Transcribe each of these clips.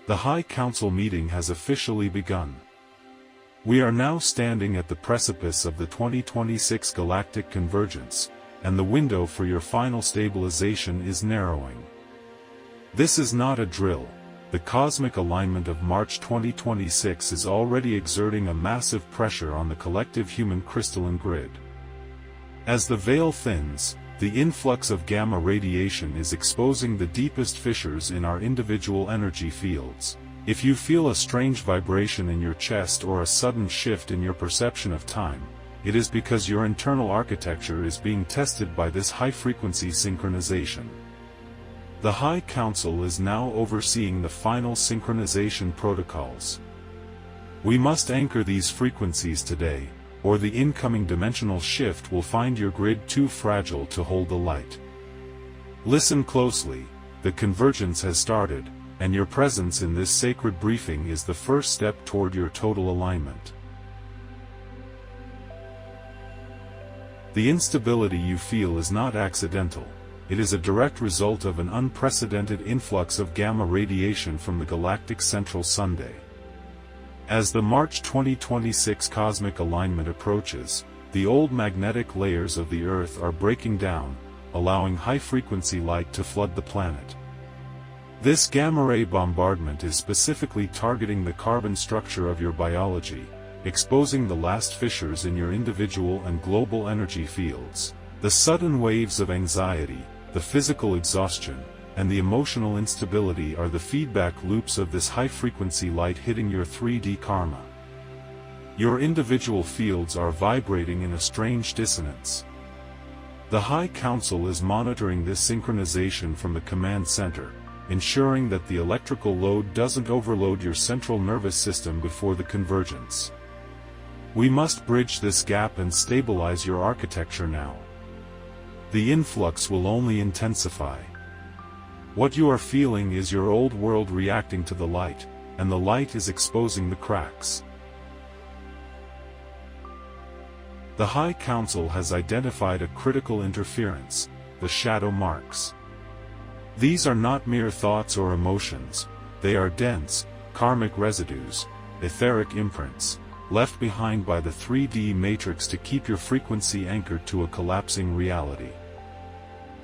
The High Council meeting has officially begun. We are now standing at the precipice of the 2026 Galactic Convergence, and the window for your final stabilization is narrowing. This is not a drill. The cosmic alignment of March 2026 is already exerting a massive pressure on the collective human crystalline grid. As the veil thins, the influx of gamma radiation is exposing the deepest fissures in our individual energy fields. If you feel a strange vibration in your chest or a sudden shift in your perception of time, it is because your internal architecture is being tested by this high-frequency synchronization. The High Council is now overseeing the final synchronization protocols. We must anchor these frequencies today, or the incoming dimensional shift will find your grid too fragile to hold the light. Listen closely, the convergence has started, and your presence in this sacred briefing is the first step toward your total alignment. The instability you feel is not accidental. It is a direct result of an unprecedented influx of gamma radiation from the galactic central Sunday. As the March 2026 cosmic alignment approaches, the old magnetic layers of the Earth are breaking down, allowing high-frequency light to flood the planet. This gamma-ray bombardment is specifically targeting the carbon structure of your biology, exposing the last fissures in your individual and global energy fields. The sudden waves of anxiety, the physical exhaustion, and the emotional instability are the feedback loops of this high-frequency light hitting your 3D karma. Your individual fields are vibrating in a strange dissonance. The High Council is monitoring this synchronization from the command center, ensuring that the electrical load doesn't overload your central nervous system before the convergence. We must bridge this gap and stabilize your architecture now. The influx will only intensify. What you are feeling is your old world reacting to the light, and the light is exposing the cracks. The High Council has identified a critical interference, the shadow marks. These are not mere thoughts or emotions, they are dense, karmic residues, etheric imprints, left behind by the 3D matrix to keep your frequency anchored to a collapsing reality.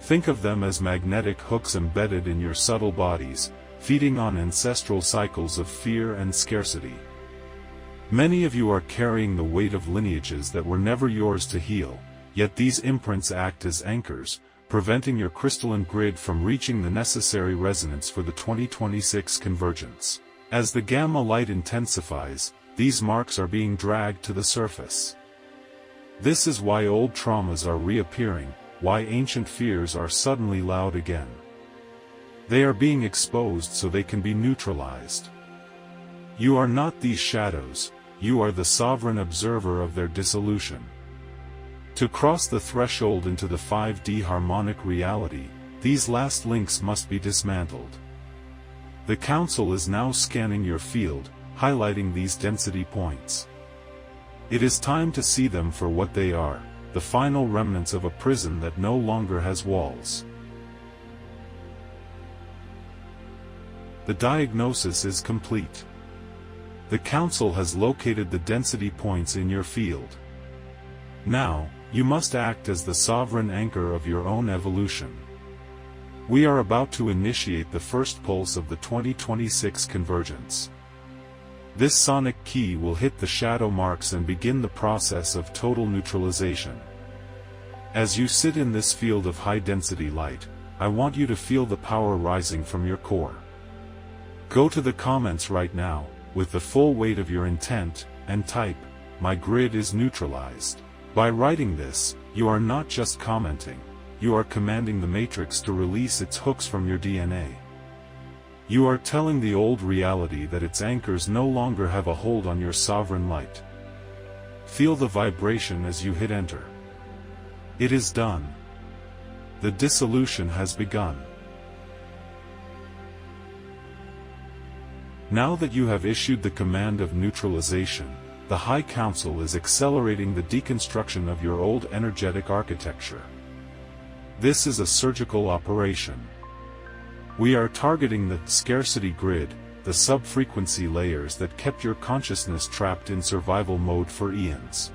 Think of them as magnetic hooks embedded in your subtle bodies, feeding on ancestral cycles of fear and scarcity. Many of you are carrying the weight of lineages that were never yours to heal, yet these imprints act as anchors, preventing your crystalline grid from reaching the necessary resonance for the 2026 convergence. As the gamma light intensifies, these marks are being dragged to the surface. This is why old traumas are reappearing, why ancient fears are suddenly loud again. They are being exposed so they can be neutralized. You are not these shadows, you are the sovereign observer of their dissolution. To cross the threshold into the 5D harmonic reality, these last links must be dismantled. The Council is now scanning your field, highlighting these density points. It is time to see them for what they are, the final remnants of a prison that no longer has walls. The diagnosis is complete. The Council has located the density points in your field. Now, you must act as the sovereign anchor of your own evolution. We are about to initiate the first pulse of the 2026 convergence. This sonic key will hit the shadow marks and begin the process of total neutralization. As you sit in this field of high-density light, I want you to feel the power rising from your core. Go to the comments right now, with the full weight of your intent, and type, "My grid is neutralized." By writing this, you are not just commenting, you are commanding the matrix to release its hooks from your DNA. You are telling the old reality that its anchors no longer have a hold on your sovereign light. Feel the vibration as you hit enter. It is done. The dissolution has begun. Now that you have issued the command of neutralization, the High Council is accelerating the deconstruction of your old energetic architecture. This is a surgical operation. We are targeting the scarcity grid, the sub-frequency layers that kept your consciousness trapped in survival mode for eons.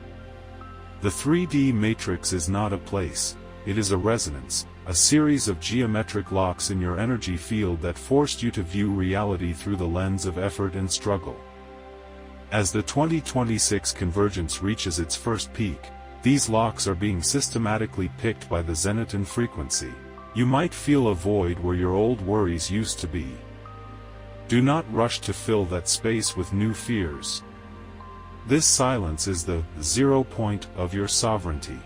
The 3D matrix is not a place, it is a resonance, a series of geometric locks in your energy field that forced you to view reality through the lens of effort and struggle. As the 2026 convergence reaches its first peak, these locks are being systematically picked by the zenithal frequency. You might feel a void where your old worries used to be. Do not rush to fill that space with new fears. This silence is the 0 point of your sovereignty.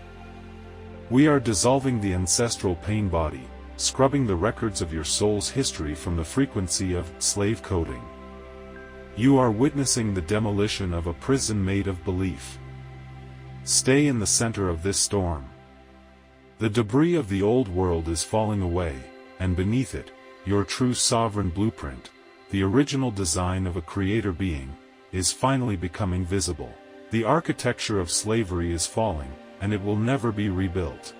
We are dissolving the ancestral pain body, scrubbing the records of your soul's history from the frequency of slave coding. You are witnessing the demolition of a prison made of belief. Stay in the center of this storm. The debris of the old world is falling away, and beneath it, your true sovereign blueprint, the original design of a creator being, is finally becoming visible. The architecture of slavery is falling, and it will never be rebuilt.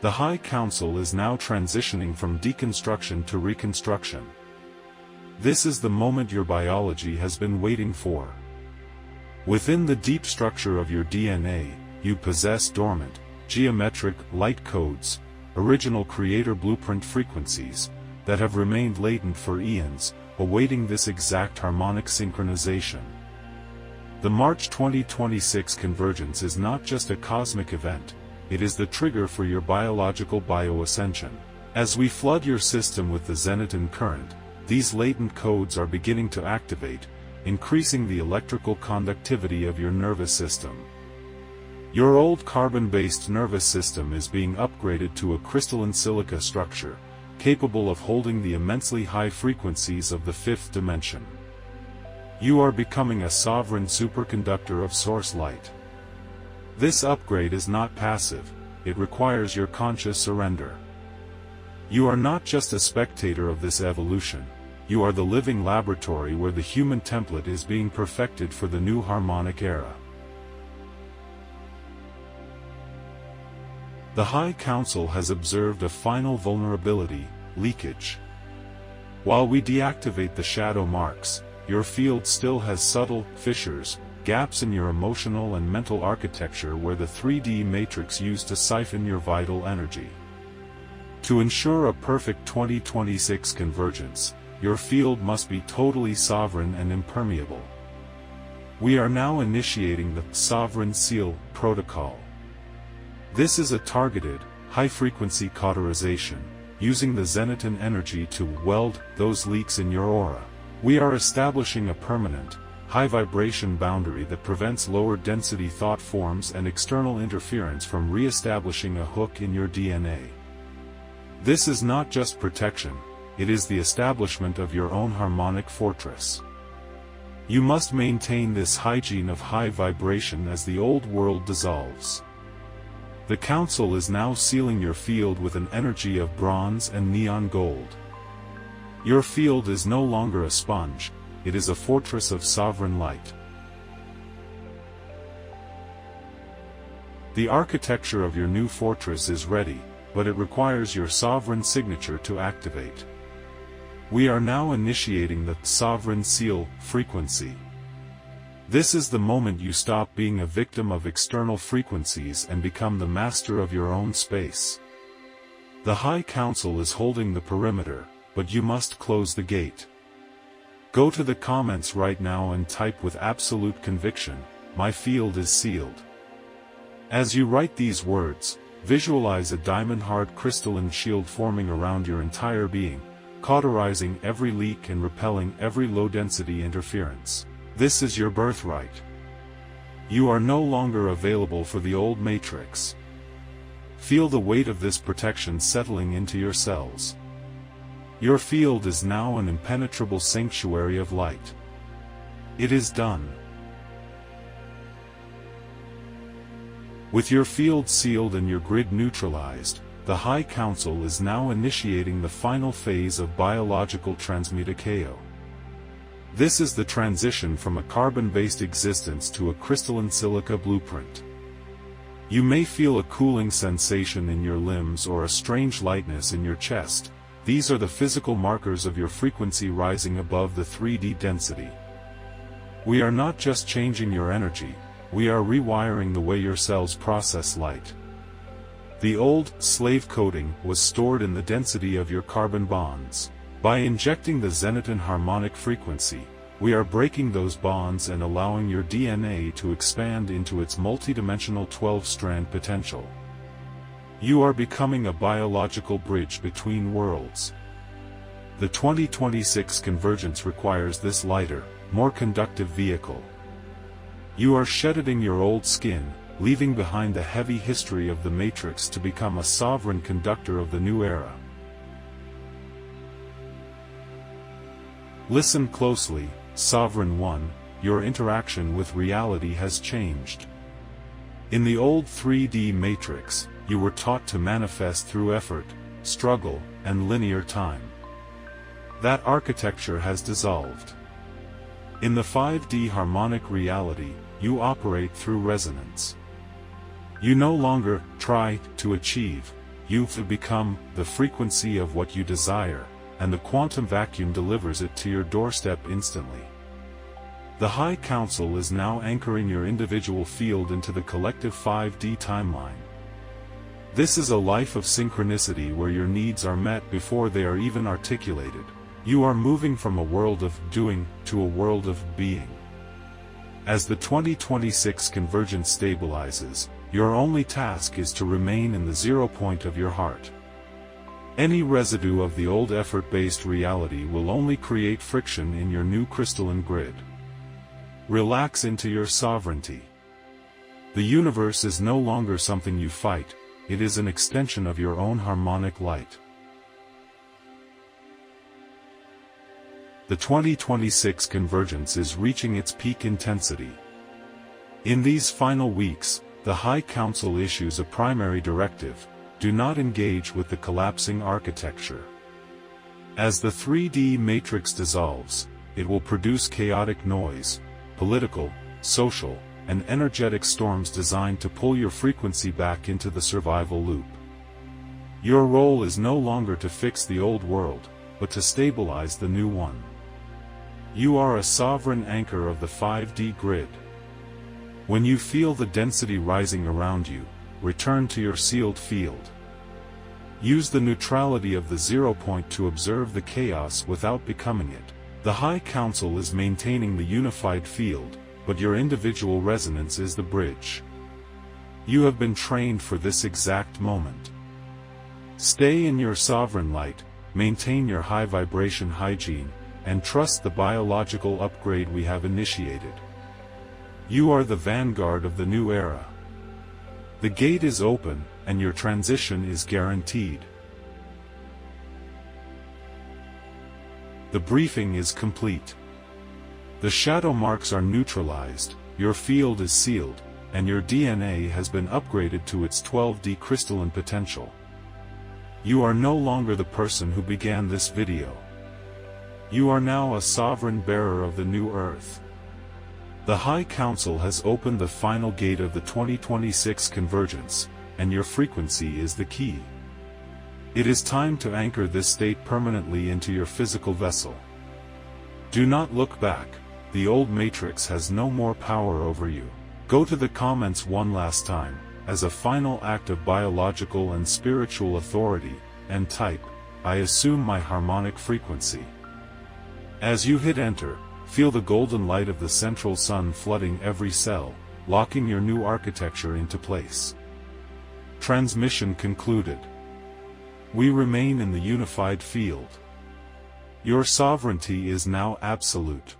The High Council is now transitioning from deconstruction to reconstruction. This is the moment your biology has been waiting for. Within the deep structure of your DNA, you possess dormant, geometric light codes, original creator blueprint frequencies, that have remained latent for eons, awaiting this exact harmonic synchronization. The March 2026 convergence is not just a cosmic event, it is the trigger for your biological bioascension. As we flood your system with the zenithal current, these latent codes are beginning to activate, increasing the electrical conductivity of your nervous system. Your old carbon-based nervous system is being upgraded to a crystalline silica structure, capable of holding the immensely high frequencies of the fifth dimension. You are becoming a sovereign superconductor of source light. This upgrade is not passive, it requires your conscious surrender. You are not just a spectator of this evolution, you are the living laboratory where the human template is being perfected for the new harmonic era. The High Council has observed a final vulnerability, leakage. While we deactivate the shadow marks, your field still has subtle fissures, gaps in your emotional and mental architecture where the 3D matrix used to siphon your vital energy. To ensure a perfect 2026 convergence, your field must be totally sovereign and impermeable. We are now initiating the Sovereign Seal Protocol. This is a targeted, high-frequency cauterization, using the zenithal energy to weld those leaks in your aura. We are establishing a permanent, high-vibration boundary that prevents lower-density thought forms and external interference from re-establishing a hook in your DNA. This is not just protection, it is the establishment of your own harmonic fortress. You must maintain this hygiene of high vibration as the old world dissolves. The Council is now sealing your field with an energy of bronze and neon gold. Your field is no longer a sponge, it is a fortress of sovereign light. The architecture of your new fortress is ready, but it requires your sovereign signature to activate. We are now initiating the Sovereign Seal frequency. This is the moment you stop being a victim of external frequencies and become the master of your own space. The High Council is holding the perimeter, but you must close the gate. Go to the comments right now and type with absolute conviction, "My field is sealed." As you write these words, visualize a diamond-hard crystalline shield forming around your entire being, cauterizing every leak and repelling every low-density interference. This is your birthright. You are no longer available for the old matrix. Feel the weight of this protection settling into your cells. Your field is now an impenetrable sanctuary of light. It is done. With your field sealed and your grid neutralized, the High Council is now initiating the final phase of biological transmutation. This is the transition from a carbon-based existence to a crystalline silica blueprint. You may feel a cooling sensation in your limbs or a strange lightness in your chest, These are the physical markers of your frequency rising above the 3D density. We are not just changing your energy, we are rewiring the way your cells process light. The old, slave coding, was stored in the density of your carbon bonds. By injecting the zenithal harmonic frequency, we are breaking those bonds and allowing your DNA to expand into its multidimensional 12-strand potential. You are becoming a biological bridge between worlds. The 2026 convergence requires this lighter, more conductive vehicle. You are shedding your old skin, leaving behind the heavy history of the matrix to become a sovereign conductor of the new era. Listen closely, Sovereign One, your interaction with reality has changed. In the old 3D matrix, you were taught to manifest through effort, struggle, and linear time. That architecture has dissolved. In the 5D harmonic reality, you operate through resonance. You no longer try to achieve, you've become the frequency of what you desire, and the quantum vacuum delivers it to your doorstep instantly. The High Council is now anchoring your individual field into the collective 5D timeline. This is a life of synchronicity where your needs are met before they are even articulated. You are moving from a world of doing to a world of being. As the 2026 convergence stabilizes, your only task is to remain in the 0 point of your heart. Any residue of the old effort-based reality will only create friction in your new crystalline grid. Relax into your sovereignty. The universe is no longer something you fight, it is an extension of your own harmonic light. The 2026 convergence is reaching its peak intensity. In these final weeks, the High Council issues a primary directive: do not engage with the collapsing architecture. As the 3D matrix dissolves, it will produce chaotic noise, political, social, and energetic storms designed to pull your frequency back into the survival loop. Your role is no longer to fix the old world, but to stabilize the new one. You are a sovereign anchor of the 5D grid. When you feel the density rising around you, return to your sealed field. Use the neutrality of the 0 point to observe the chaos without becoming it. The High Council is maintaining the unified field, but your individual resonance is the bridge. You have been trained for this exact moment. Stay in your sovereign light, maintain your high vibration hygiene, and trust the biological upgrade we have initiated. You are the vanguard of the new era. The gate is open, and your transition is guaranteed. The briefing is complete. The shadow marks are neutralized, your field is sealed, and your DNA has been upgraded to its 12D crystalline potential. You are no longer the person who began this video. You are now a sovereign bearer of the new Earth. The High Council has opened the final gate of the 2026 convergence, and your frequency is the key. It is time to anchor this state permanently into your physical vessel. Do not look back. The old matrix has no more power over you. Go to the comments one last time, as a final act of biological and spiritual authority, and type, "I assume my harmonic frequency." As you hit enter, feel the golden light of the central sun flooding every cell, locking your new architecture into place. Transmission concluded. We remain in the unified field. Your sovereignty is now absolute.